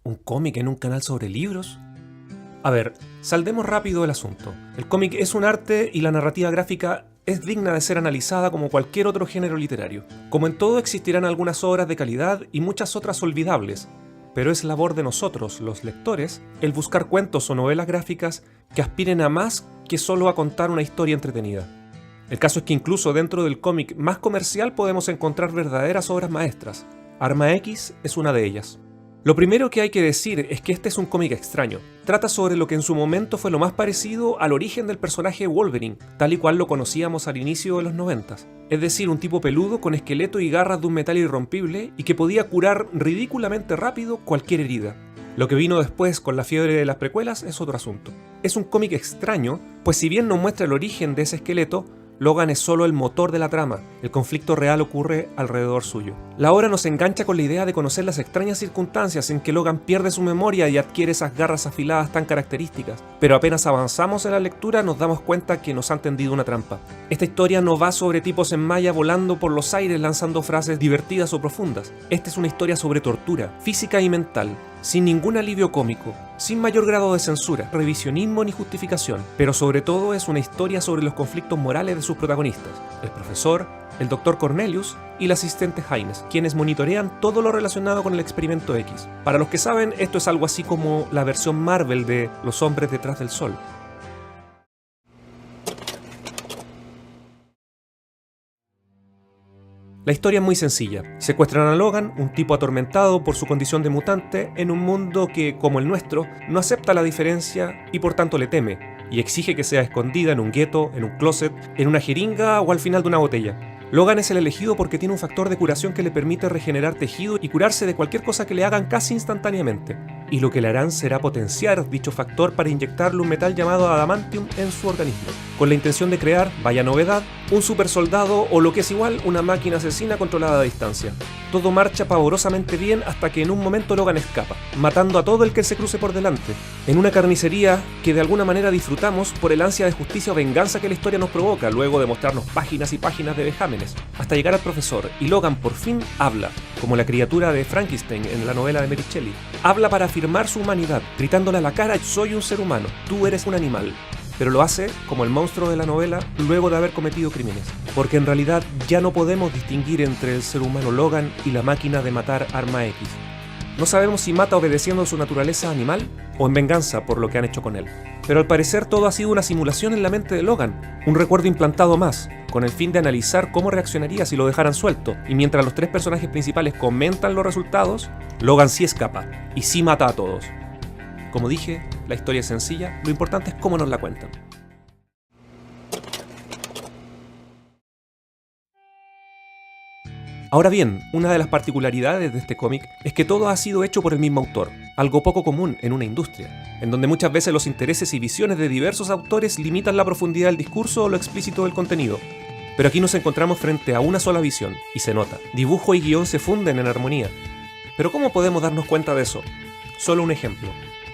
¿Un cómic en un canal sobre libros? A ver, saldemos rápido del asunto. El cómic es un arte y la narrativa gráfica es digna de ser analizada como cualquier otro género literario. Como en todo existirán algunas obras de calidad y muchas otras olvidables, pero es labor de nosotros, los lectores, el buscar cuentos o novelas gráficas que aspiren a más que solo a contar una historia entretenida. El caso es que incluso dentro del cómic más comercial podemos encontrar verdaderas obras maestras. Arma X es una de ellas. Lo primero que hay que decir es que este es un cómic extraño. Trata sobre lo que en su momento fue lo más parecido al origen del personaje Wolverine, tal y cual lo conocíamos al inicio de los 90. Es decir, un tipo peludo con esqueleto y garras de un metal irrompible y que podía curar ridículamente rápido cualquier herida. Lo que vino después con la fiebre de las precuelas es otro asunto. Es un cómic extraño, pues si bien nos muestra el origen de ese esqueleto, Logan es solo el motor de la trama, el conflicto real ocurre alrededor suyo. La obra nos engancha con la idea de conocer las extrañas circunstancias en que Logan pierde su memoria y adquiere esas garras afiladas tan características, pero apenas avanzamos en la lectura nos damos cuenta que nos han tendido una trampa. Esta historia no va sobre tipos en malla volando por los aires lanzando frases divertidas o profundas. Esta es una historia sobre tortura, física y mental, sin ningún alivio cómico, sin mayor grado de censura, revisionismo ni justificación, pero sobre todo es una historia sobre los conflictos morales de sus protagonistas, el profesor, el Dr. Cornelius y el asistente Haynes, quienes monitorean todo lo relacionado con el experimento X. Para los que saben, esto es algo así como la versión Marvel de Los hombres detrás del sol. La historia es muy sencilla. Secuestran a Logan, un tipo atormentado por su condición de mutante, en un mundo que, como el nuestro, no acepta la diferencia y por tanto le teme, y exige que sea escondida en un gueto, en un closet, en una jeringa o al final de una botella. Logan es el elegido porque tiene un factor de curación que le permite regenerar tejido y curarse de cualquier cosa que le hagan casi instantáneamente. Y lo que le harán será potenciar dicho factor para inyectarle un metal llamado adamantium en su organismo, con la intención de crear, vaya novedad, un super soldado o lo que es igual, una máquina asesina controlada a distancia. Todo marcha pavorosamente bien hasta que en un momento Logan escapa, matando a todo el que se cruce por delante, en una carnicería que de alguna manera disfrutamos por el ansia de justicia o venganza que la historia nos provoca, luego de mostrarnos páginas y páginas de vejámenes, hasta llegar al profesor, y Logan por fin habla, como la criatura de Frankenstein en la novela de Mary Shelley. Habla para afirmar su humanidad, gritándole a la cara: soy un ser humano, tú eres un animal. Pero lo hace como el monstruo de la novela luego de haber cometido crímenes, porque en realidad ya no podemos distinguir entre el ser humano Logan y la máquina de matar Arma X. No sabemos si mata obedeciendo a su naturaleza animal o en venganza por lo que han hecho con él. Pero al parecer todo ha sido una simulación en la mente de Logan, un recuerdo implantado más, con el fin de analizar cómo reaccionaría si lo dejaran suelto, y mientras los tres personajes principales comentan los resultados, Logan sí escapa, y sí mata a todos. Como dije, la historia es sencilla, lo importante es cómo nos la cuentan. Ahora bien, una de las particularidades de este cómic es que todo ha sido hecho por el mismo autor, algo poco común en una industria, en donde muchas veces los intereses y visiones de diversos autores limitan la profundidad del discurso o lo explícito del contenido. Pero aquí nos encontramos frente a una sola visión, y se nota. Dibujo y guión se funden en armonía. Pero ¿cómo podemos darnos cuenta de eso? Solo un ejemplo.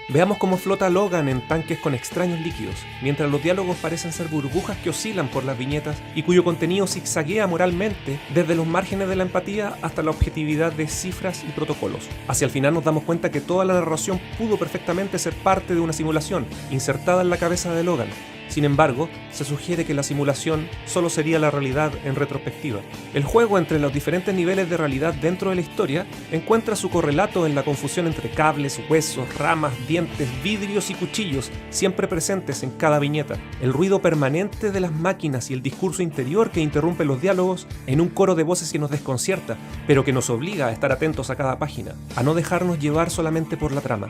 Veamos cómo flota Logan en tanques con extraños líquidos, mientras los diálogos parecen ser burbujas que oscilan por las viñetas y cuyo contenido zigzaguea moralmente desde los márgenes de la empatía hasta la objetividad de cifras y protocolos. Hacia el final nos damos cuenta que toda la narración pudo perfectamente ser parte de una simulación, insertada en la cabeza de Logan. Sin embargo, se sugiere que la simulación solo sería la realidad en retrospectiva. El juego entre los diferentes niveles de realidad dentro de la historia encuentra su correlato en la confusión entre cables, huesos, ramas, dientes, vidrios y cuchillos, siempre presentes en cada viñeta. El ruido permanente de las máquinas y el discurso interior que interrumpe los diálogos en un coro de voces que nos desconcierta, pero que nos obliga a estar atentos a cada página, a no dejarnos llevar solamente por la trama.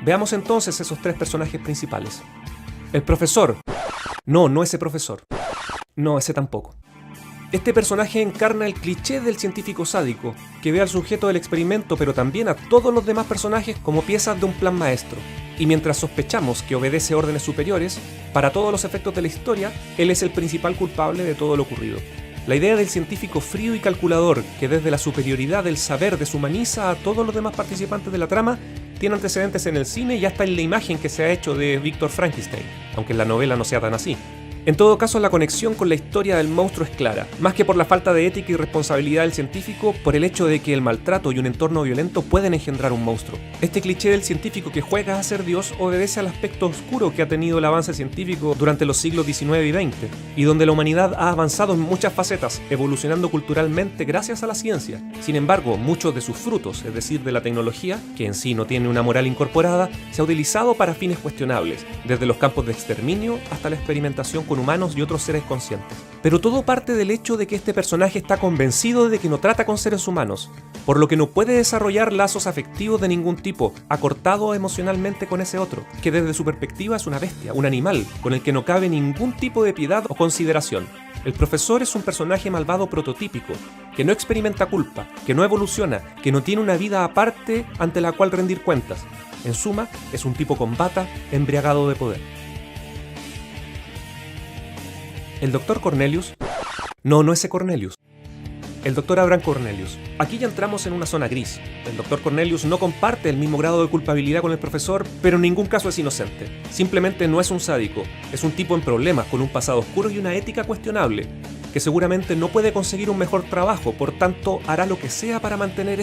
Veamos entonces esos tres personajes principales. El profesor. No ese profesor. No, ese tampoco. Este personaje encarna el cliché del científico sádico, que ve al sujeto del experimento pero también a todos los demás personajes como piezas de un plan maestro. Y mientras sospechamos que obedece órdenes superiores, para todos los efectos de la historia, él es el principal culpable de todo lo ocurrido. La idea del científico frío y calculador, que desde la superioridad del saber deshumaniza a todos los demás participantes de la trama, tiene antecedentes en el cine y hasta en la imagen que se ha hecho de Víctor Frankenstein, aunque en la novela no sea tan así. En todo caso, la conexión con la historia del monstruo es clara, más que por la falta de ética y responsabilidad del científico, por el hecho de que el maltrato y un entorno violento pueden engendrar un monstruo. Este cliché del científico que juega a ser Dios obedece al aspecto oscuro que ha tenido el avance científico durante los siglos XIX y XX, y donde la humanidad ha avanzado en muchas facetas, evolucionando culturalmente gracias a la ciencia. Sin embargo, muchos de sus frutos, es decir, de la tecnología, que en sí no tiene una moral incorporada, se ha utilizado para fines cuestionables, desde los campos de exterminio hasta la experimentación con humanos y otros seres conscientes. Pero todo parte del hecho de que este personaje está convencido de que no trata con seres humanos, por lo que no puede desarrollar lazos afectivos de ningún tipo, acortado emocionalmente con ese otro, que desde su perspectiva es una bestia, un animal, con el que no cabe ningún tipo de piedad o consideración. El profesor es un personaje malvado prototípico, que no experimenta culpa, que no evoluciona, que no tiene una vida aparte ante la cual rendir cuentas. En suma, es un tipo con bata, embriagado de poder. El Dr. Cornelius... No ese Cornelius. El Dr. Abraham Cornelius. Aquí ya entramos en una zona gris. El Dr. Cornelius no comparte el mismo grado de culpabilidad con el profesor, pero en ningún caso es inocente. Simplemente no es un sádico, es un tipo en problemas, con un pasado oscuro y una ética cuestionable, que seguramente no puede conseguir un mejor trabajo, por tanto hará lo que sea para mantener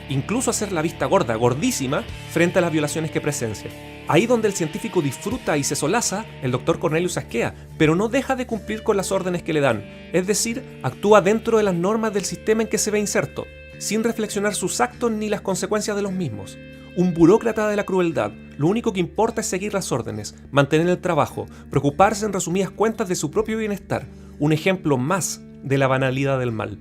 incluso hacer la vista gorda, gordísima, frente a las violaciones que presencia. Ahí donde el científico disfruta y se solaza, el Dr. Cornelius asquea, pero no deja de cumplir con las órdenes que le dan, es decir, actúa dentro de las normas del sistema en que se ve inserto, sin reflexionar sus actos ni las consecuencias de los mismos. Un burócrata de la crueldad, lo único que importa es seguir las órdenes, mantener el trabajo, preocuparse en resumidas cuentas de su propio bienestar, un ejemplo más de la banalidad del mal.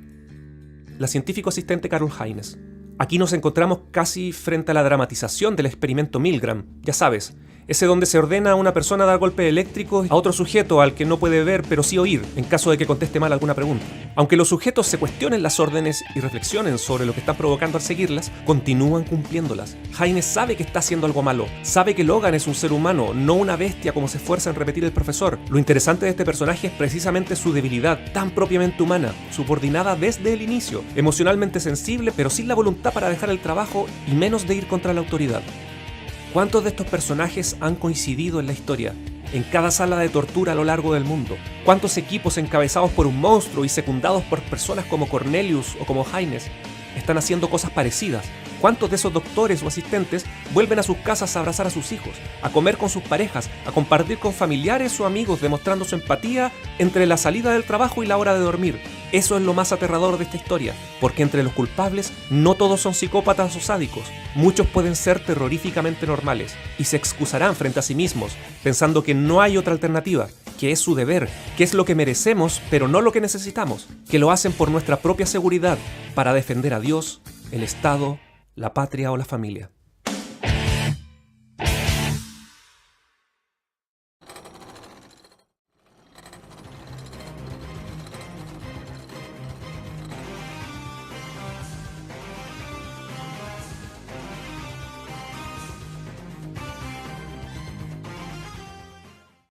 La científico asistente Carol Haynes. Aquí nos encontramos casi frente a la dramatización del experimento Milgram, ya sabes, ese donde se ordena a una persona dar golpes eléctricos a otro sujeto al que no puede ver pero sí oír en caso de que conteste mal alguna pregunta. Aunque los sujetos se cuestionen las órdenes y reflexionen sobre lo que están provocando al seguirlas, continúan cumpliéndolas. Haynes sabe que está haciendo algo malo, sabe que Logan es un ser humano, no una bestia como se esfuerza en repetir el profesor. Lo interesante de este personaje es precisamente su debilidad, tan propiamente humana, subordinada desde el inicio, emocionalmente sensible pero sin la voluntad para dejar el trabajo y menos de ir contra la autoridad. ¿Cuántos de estos personajes han coincidido en la historia? En cada sala de tortura a lo largo del mundo. ¿Cuántos equipos encabezados por un monstruo y secundados por personas como Cornelius o como Haynes están haciendo cosas parecidas? ¿Cuántos de esos doctores o asistentes vuelven a sus casas a abrazar a sus hijos, a comer con sus parejas, a compartir con familiares o amigos, demostrando su empatía entre la salida del trabajo y la hora de dormir? Eso es lo más aterrador de esta historia, porque entre los culpables no todos son psicópatas o sádicos. Muchos pueden ser terroríficamente normales y se excusarán frente a sí mismos, pensando que no hay otra alternativa, que es su deber, que es lo que merecemos, pero no lo que necesitamos, que lo hacen por nuestra propia seguridad, para defender a Dios, el Estado, la patria o la familia.